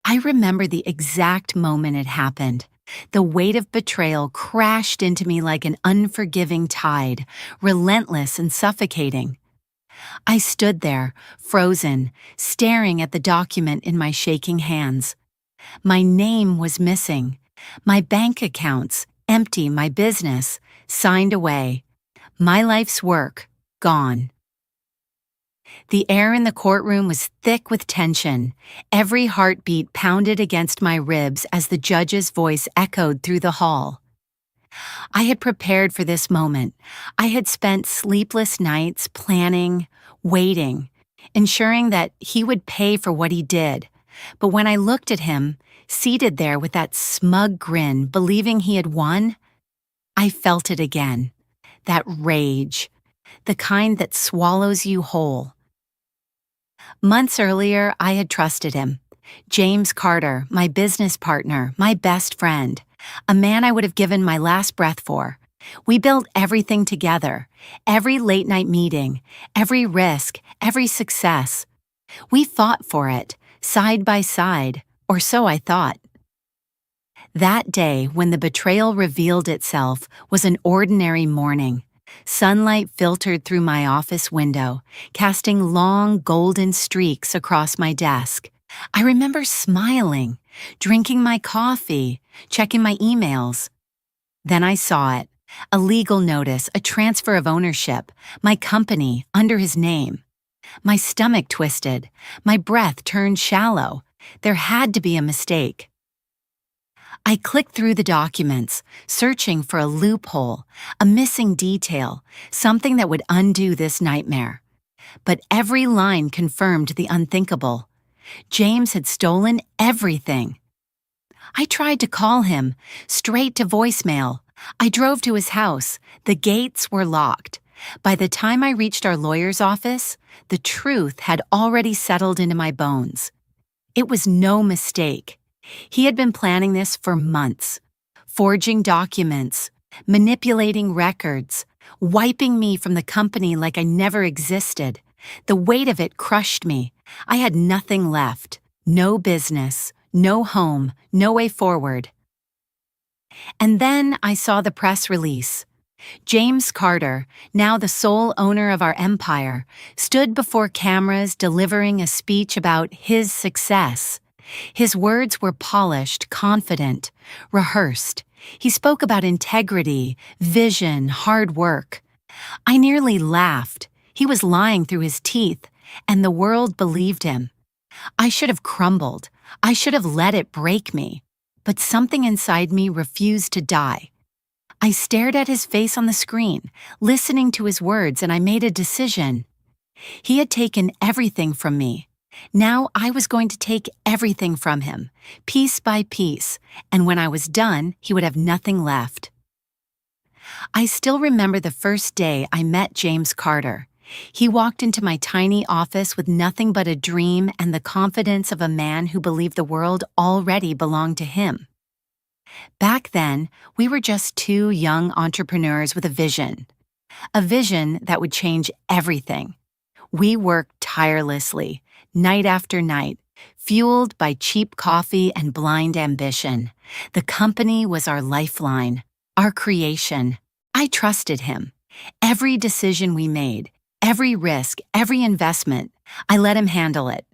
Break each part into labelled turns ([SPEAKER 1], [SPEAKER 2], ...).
[SPEAKER 1] I remember the exact moment it happened. The weight of betrayal crashed into me like an unforgiving tide, relentless and suffocating. I stood there, frozen, staring at the document in my shaking hands. My name was missing. My bank accounts, empty, my business, signed away. My life's work, gone. The air in the courtroom was thick with tension. Every heartbeat pounded against my ribs as the judge's voice echoed through the hall. I had prepared for this moment. I had spent sleepless nights planning, waiting, ensuring that he would pay for what he did. But when I looked at him, seated there with that smug grin, believing he had won, I felt it again. That rage, the kind that swallows you whole. Months earlier, I had trusted him. James Carter, my business partner, my best friend, a man I would have given my last breath for. We built everything together, every late-night meeting, every risk, every success. We fought for it, side by side, or so I thought. That day, when the betrayal revealed itself, was an ordinary morning. Sunlight filtered through my office window, casting long golden streaks across my desk. I remember smiling, drinking my coffee, checking my emails. Then I saw it, a legal notice, a transfer of ownership, my company under his name. My stomach twisted, my breath turned shallow. There had to be a mistake. I clicked through the documents, searching for a loophole, a missing detail, something that would undo this nightmare. But every line confirmed the unthinkable. James had stolen everything. I tried to call him, straight to voicemail. I drove to his house. The gates were locked. By the time I reached our lawyer's office, the truth had already settled into my bones. It was no mistake. He had been planning this for months, forging documents, manipulating records, wiping me from the company like I never existed. The weight of it crushed me. I had nothing left, no business, no home, no way forward. And then I saw the press release. James Carter, now the sole owner of our empire, stood before cameras delivering a speech about his success. His words were polished, confident, rehearsed. He spoke about integrity, vision, hard work. I nearly laughed. He was lying through his teeth, and the world believed him. I should have crumbled. I should have let it break me. But something inside me refused to die. I stared at his face on the screen, listening to his words, and I made a decision. He had taken everything from me. Now I was going to take everything from him, piece by piece, and when I was done, he would have nothing left. I still remember the first day I met James Carter. He walked into my tiny office with nothing but a dream and the confidence of a man who believed the world already belonged to him. Back then, we were just two young entrepreneurs with a vision that would change everything. We worked tirelessly, night after night, fueled by cheap coffee and blind ambition. The company was our lifeline, our creation. I trusted him. Every decision we made, every risk, every investment, I let him handle it.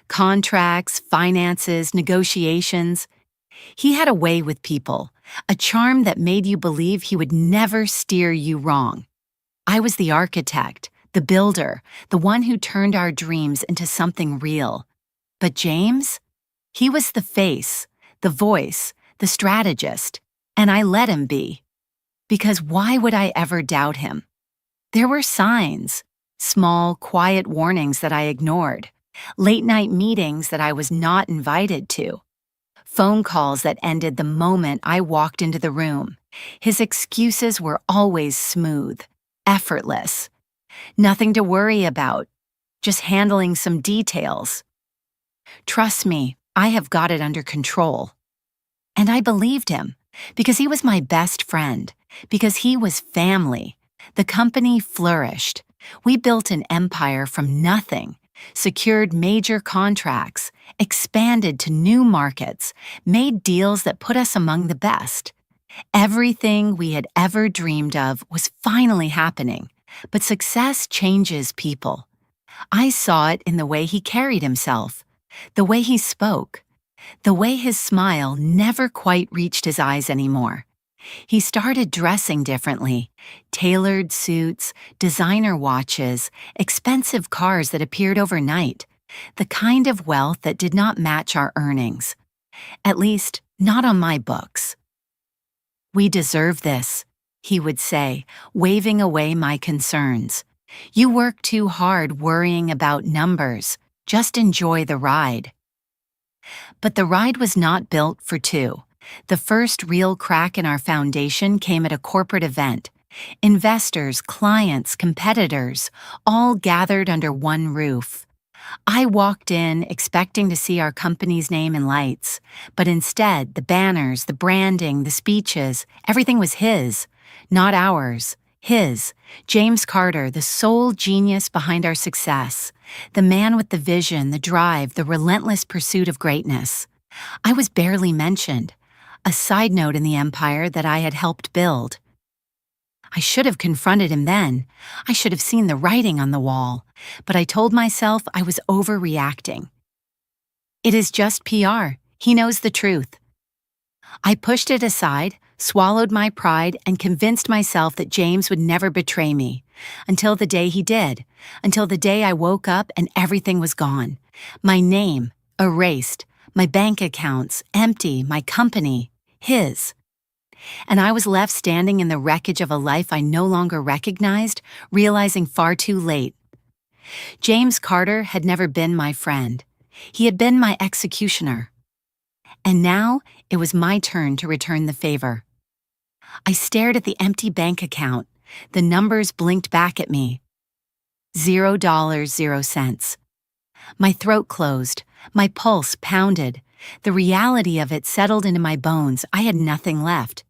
[SPEAKER 1] Contracts, finances, negotiations. He had a way with people, a charm that made you believe he would never steer you wrong. I was the architect, the builder, the one who turned our dreams into something real. But James? He was the face, the voice, the strategist, and I let him be. Because why would I ever doubt him? There were signs, small, quiet warnings that I ignored, late-night meetings that I was not invited to, phone calls that ended the moment I walked into the room. His excuses were always smooth, effortless. Nothing to worry about, just handling some details. Trust me, I have got it under control. And I believed him, because he was my best friend, because he was family. The company flourished. We built an empire from nothing, secured major contracts, expanded to new markets, made deals that put us among the best. Everything we had ever dreamed of was finally happening, but success changes people. I saw it in the way he carried himself, the way he spoke, the way his smile never quite reached his eyes anymore. He started dressing differently. Tailored suits, designer watches, expensive cars that appeared overnight. The kind of wealth that did not match our earnings. At least, not on my books. "We deserve this," he would say, waving away my concerns. "You work too hard worrying about numbers. Just enjoy the ride." But the ride was not built for two. The first real crack in our foundation came at a corporate event. Investors, clients, competitors, all gathered under one roof. I walked in expecting to see our company's name in lights, but instead the banners, the branding, the speeches, everything was his, not ours. His, James Carter, the sole genius behind our success, the man with the vision, the drive, the relentless pursuit of greatness. I was barely mentioned, a side note in the empire that I had helped build. I should have confronted him then. I should have seen the writing on the wall, but I told myself I was overreacting. It is just PR. He knows the truth. I pushed it aside, swallowed my pride, and convinced myself that James would never betray me, until the day he did, until the day I woke up and everything was gone. My name, erased, my bank accounts, empty, my company, his. And I was left standing in the wreckage of a life I no longer recognized, realizing far too late. James Carter had never been my friend. He had been my executioner. And now it was my turn to return the favor. I stared at the empty bank account. The numbers blinked back at me. $0, 0 cents. My throat closed. My pulse pounded. The reality of it settled into my bones. I had nothing left.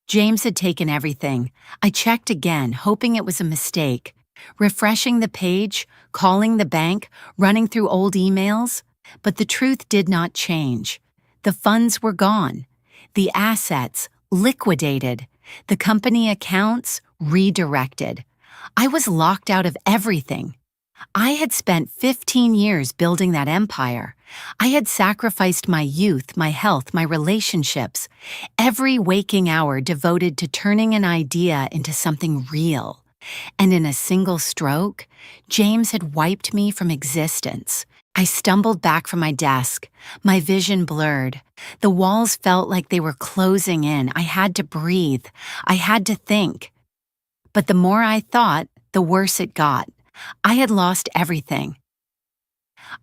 [SPEAKER 1] James had taken everything. I checked again, hoping it was a mistake. Refreshing the page, calling the bank, running through old emails. But the truth did not change. The funds were gone. The assets liquidated. The company accounts redirected. I was locked out of everything. I had spent 15 years building that empire. I had sacrificed my youth, my health, my relationships, every waking hour devoted to turning an idea into something real. And in a single stroke, James had wiped me from existence. I stumbled back from my desk, my vision blurred. The walls felt like they were closing in. I had to breathe. I had to think. But the more I thought, the worse it got. I had lost everything.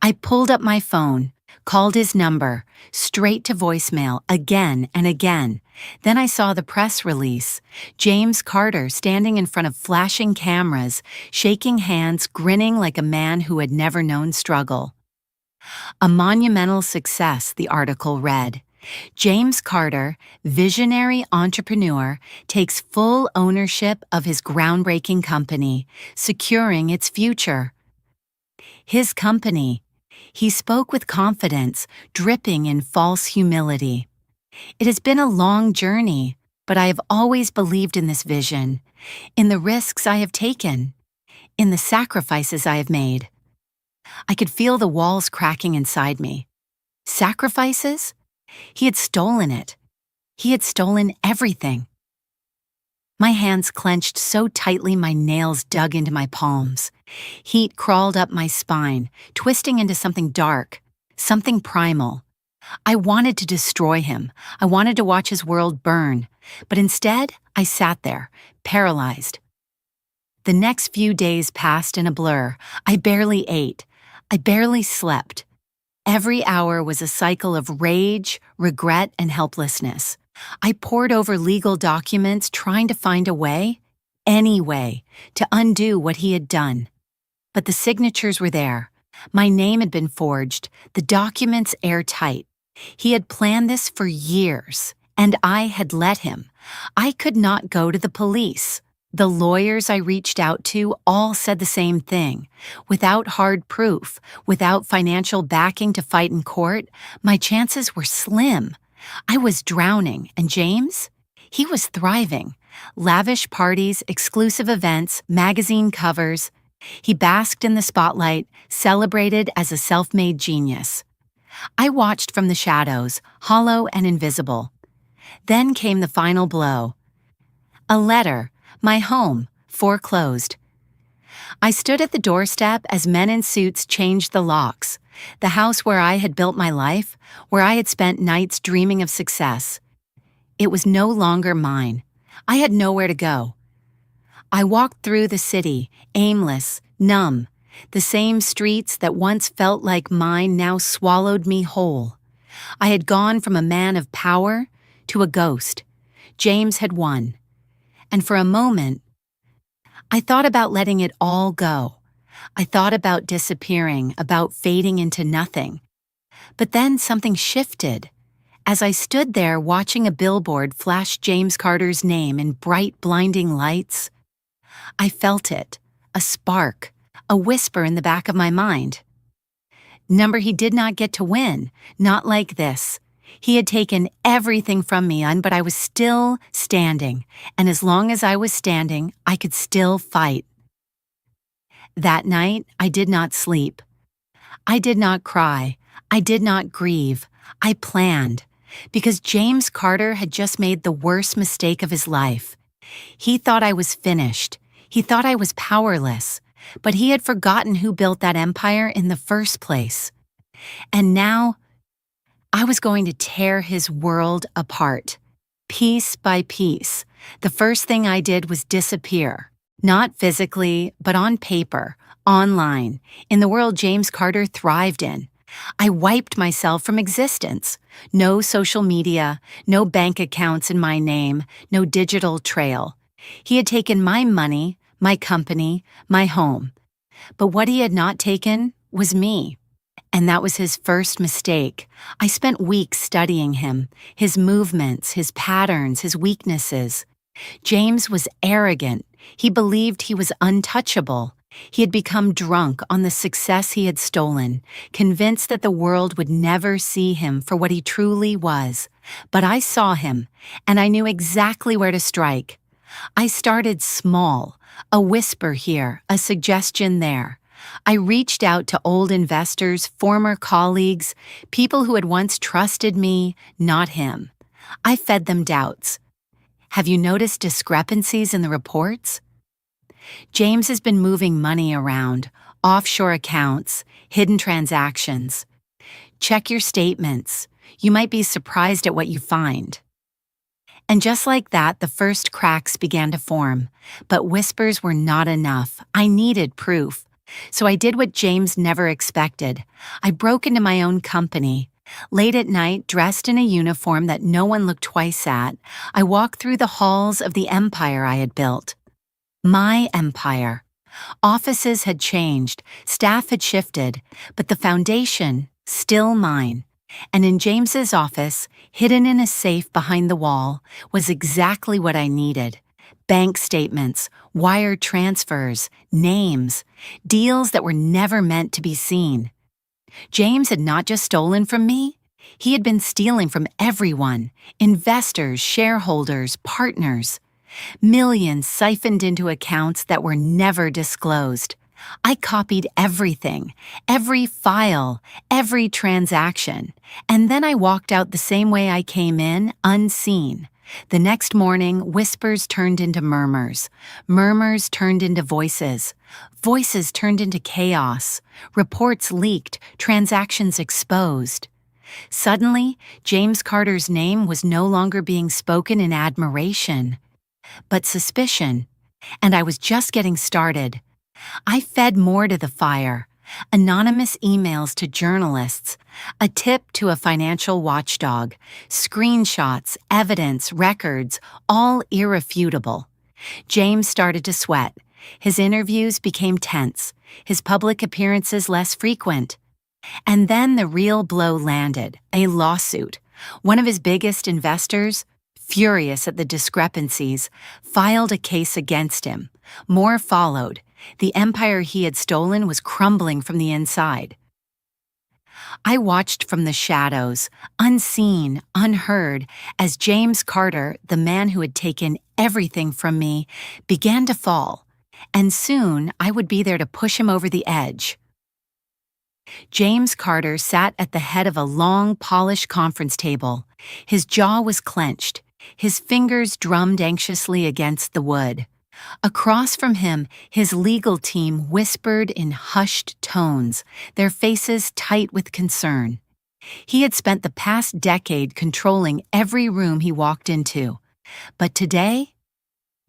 [SPEAKER 1] I pulled up my phone, called his number, straight to voicemail, again and again. Then I saw the press release. James Carter standing in front of flashing cameras, shaking hands, grinning like a man who had never known struggle. A monumental success, the article read. James Carter, visionary entrepreneur, takes full ownership of his groundbreaking company, securing its future. His company. He spoke with confidence, dripping in false humility. It has been a long journey, but I have always believed in this vision, in the risks I have taken, in the sacrifices I have made. I could feel the walls cracking inside me. Sacrifices? He had stolen it. He had stolen everything. My hands clenched so tightly my nails dug into my palms. Heat crawled up my spine, twisting into something dark, something primal. I wanted to destroy him. I wanted to watch his world burn. But instead, I sat there, paralyzed. The next few days passed in a blur. I barely ate. I barely slept. Every hour was a cycle of rage, regret, and helplessness. I pored over legal documents, trying to find a way, any way, to undo what he had done. But the signatures were there. My name had been forged, the documents airtight. He had planned this for years, and I had let him. I could not go to the police. The lawyers I reached out to all said the same thing. Without hard proof, without financial backing to fight in court, my chances were slim. I was drowning, and James? He was thriving. Lavish parties, exclusive events, magazine covers. He basked in the spotlight, celebrated as a self-made genius. I watched from the shadows, hollow and invisible. Then came the final blow. A letter, my home, foreclosed. I stood at the doorstep as men in suits changed the locks. The house where I had built my life, where I had spent nights dreaming of success. It was no longer mine. I had nowhere to go. I walked through the city, aimless, numb. The same streets that once felt like mine now swallowed me whole. I had gone from a man of power to a ghost. James had won. And for a moment, I thought about letting it all go. I thought about disappearing, about fading into nothing. But then something shifted. As I stood there watching a billboard flash James Carter's name in bright, blinding lights, I felt it, a spark, a whisper in the back of my mind. Number he did not get to win, not like this. He had taken everything from me, but I was still standing, and as long as I was standing, I could still fight. That night, I did not sleep. I did not cry. I did not grieve. I planned, because James Carter had just made the worst mistake of his life. He thought I was finished. He thought I was powerless, but he had forgotten who built that empire in the first place. And now, I was going to tear his world apart, piece by piece. The first thing I did was disappear, not physically, but on paper, online, in the world James Carter thrived in. I wiped myself from existence. No social media, no bank accounts in my name, no digital trail. He had taken my money, my company, my home. But what he had not taken was me. And that was his first mistake. I spent weeks studying him, his movements, his patterns, his weaknesses. James was arrogant. He believed he was untouchable. He had become drunk on the success he had stolen, convinced that the world would never see him for what he truly was. But I saw him, and I knew exactly where to strike. I started small, a whisper here, a suggestion there. I reached out to old investors, former colleagues, people who had once trusted me, not him. I fed them doubts. Have you noticed discrepancies in the reports? James has been moving money around, offshore accounts, hidden transactions. Check your statements. You might be surprised at what you find. And just like that, the first cracks began to form. But whispers were not enough. I needed proof. So I did what James never expected. I broke into my own company. Late at night, dressed in a uniform that no one looked twice at, I walked through the halls of the empire I had built. My empire. Offices had changed, staff had shifted, but the foundation, still mine. And in James's office, hidden in a safe behind the wall, was exactly what I needed. Bank statements, wire transfers, names, deals that were never meant to be seen. James had not just stolen from me, he had been stealing from everyone, investors, shareholders, partners. Millions siphoned into accounts that were never disclosed. I copied everything, every file, every transaction, and then I walked out the same way I came in, unseen. The next morning, whispers turned into murmurs. Murmurs turned into voices. Voices turned into chaos. Reports leaked, transactions exposed. Suddenly, James Carter's name was no longer being spoken in admiration, but suspicion. And I was just getting started. I fed more to the fire. Anonymous emails to journalists, a tip to a financial watchdog, screenshots, evidence, records, all irrefutable. James started to sweat. His interviews became tense, his public appearances less frequent. And then the real blow landed, a lawsuit. One of his biggest investors, furious at the discrepancies, filed a case against him. More followed. The empire he had stolen was crumbling from the inside. I watched from the shadows, unseen, unheard, as James Carter, the man who had taken everything from me, began to fall, and soon I would be there to push him over the edge. James Carter sat at the head of a long, polished conference table. His jaw was clenched. His fingers drummed anxiously against the wood. Across from him, his legal team whispered in hushed tones, their faces tight with concern. He had spent the past decade controlling every room he walked into. But today,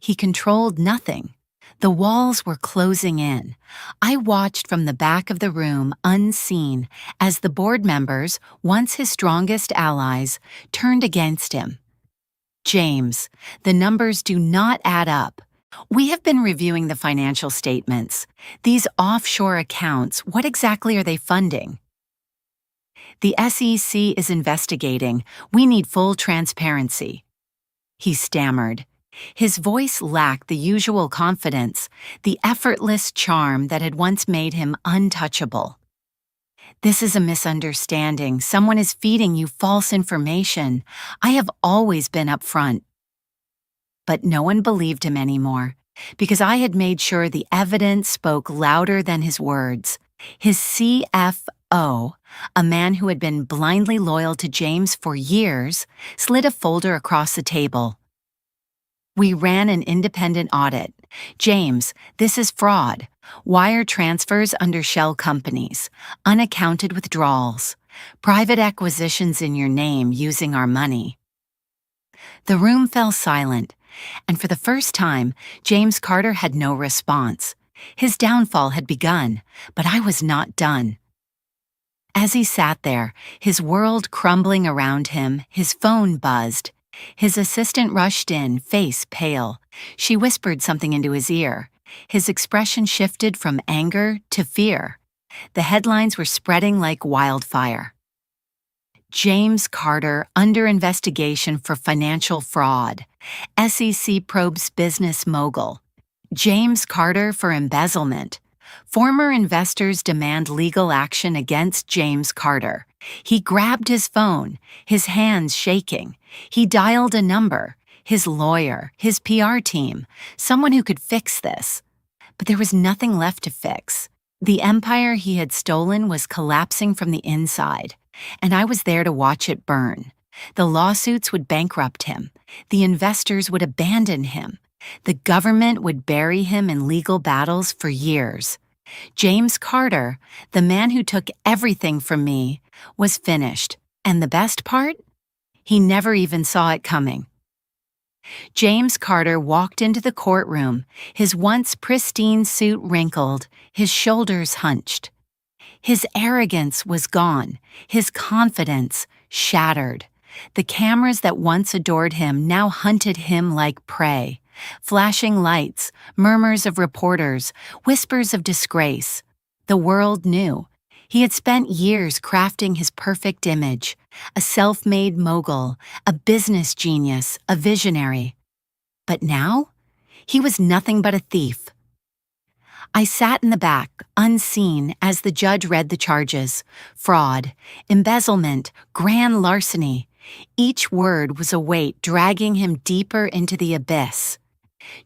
[SPEAKER 1] he controlled nothing. The walls were closing in. I watched from the back of the room, unseen, as the board members, once his strongest allies, turned against him. James, the numbers do not add up. We have been reviewing the financial statements. These offshore accounts, what exactly are they funding? The SEC is investigating. We need full transparency. He stammered. His voice lacked the usual confidence, the effortless charm that had once made him untouchable. This is a misunderstanding. Someone is feeding you false information. I have always been upfront. But no one believed him anymore, because I had made sure the evidence spoke louder than his words. His CFO, a man who had been blindly loyal to James for years, slid a folder across the table. We ran an independent audit. James, this is fraud. Wire transfers under shell companies, unaccounted withdrawals, private acquisitions in your name using our money. The room fell silent, and for the first time, James Carter had no response. His downfall had begun, but I was not done. As he sat there, his world crumbling around him, his phone buzzed. His assistant rushed in, face pale. She whispered something into his ear. His expression shifted from anger to fear. The headlines were spreading like wildfire. James Carter under investigation for financial fraud. SEC probes business mogul. James Carter for embezzlement. Former investors demand legal action against James Carter. He grabbed his phone, his hands shaking. He dialed a number, his lawyer, his PR team, someone who could fix this. But there was nothing left to fix. The empire he had stolen was collapsing from the inside, and I was there to watch it burn. The lawsuits would bankrupt him. The investors would abandon him. The government would bury him in legal battles for years. James Carter, the man who took everything from me, was finished. And the best part? He never even saw it coming. James Carter walked into the courtroom, his once pristine suit wrinkled, his shoulders hunched. His arrogance was gone, his confidence shattered. The cameras that once adored him now hunted him like prey. Flashing lights, murmurs of reporters, whispers of disgrace. The world knew. He had spent years crafting his perfect image, a self-made mogul, a business genius, a visionary. But now, he was nothing but a thief. I sat in the back, unseen, as the judge read the charges. Fraud, embezzlement, grand larceny. Each word was a weight dragging him deeper into the abyss.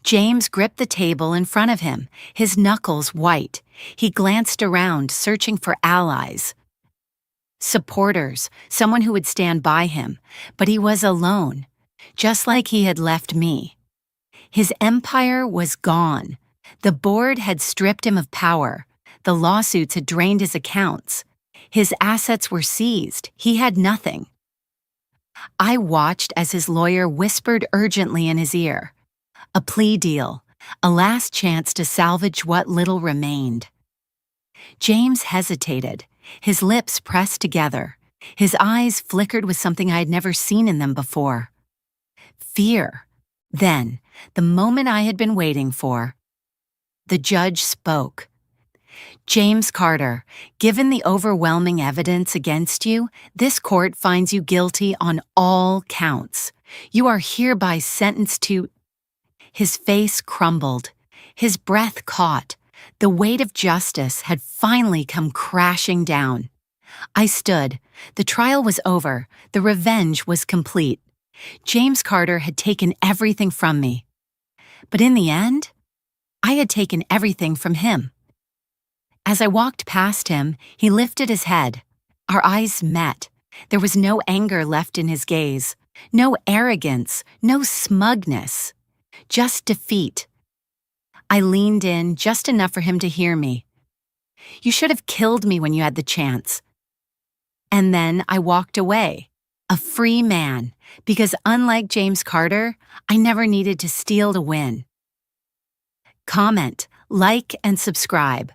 [SPEAKER 1] James gripped the table in front of him, his knuckles white. He glanced around, searching for allies. Supporters, someone who would stand by him. But he was alone, just like he had left me. His empire was gone. The board had stripped him of power. The lawsuits had drained his accounts. His assets were seized. He had nothing. I watched as his lawyer whispered urgently in his ear. A plea deal, a last chance to salvage what little remained. James hesitated, his lips pressed together. His eyes flickered with something I had never seen in them before. Fear. Then, the moment I had been waiting for, the judge spoke. James Carter, given the overwhelming evidence against you, this court finds you guilty on all counts. You are hereby sentenced to—" His face crumbled. His breath caught. The weight of justice had finally come crashing down. I stood. The trial was over. The revenge was complete. James Carter had taken everything from me. But in the end, I had taken everything from him. As I walked past him, he lifted his head. Our eyes met. There was no anger left in his gaze, no arrogance, no smugness, just defeat. I leaned in just enough for him to hear me. "You should have killed me when you had the chance." And then I walked away, a free man, because unlike James Carter, I never needed to steal to win. Comment, like, and subscribe.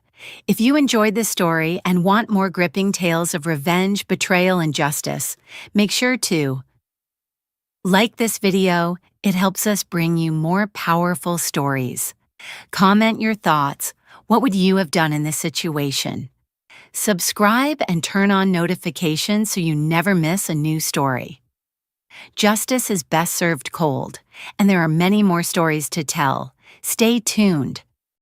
[SPEAKER 1] If you enjoyed this story and want more gripping tales of revenge, betrayal, and justice, make sure to like this video. It helps us bring you more powerful stories. Comment your thoughts. What would you have done in this situation? Subscribe and turn on notifications so you never miss a new story. Justice is best served cold, and there are many more stories to tell. Stay tuned.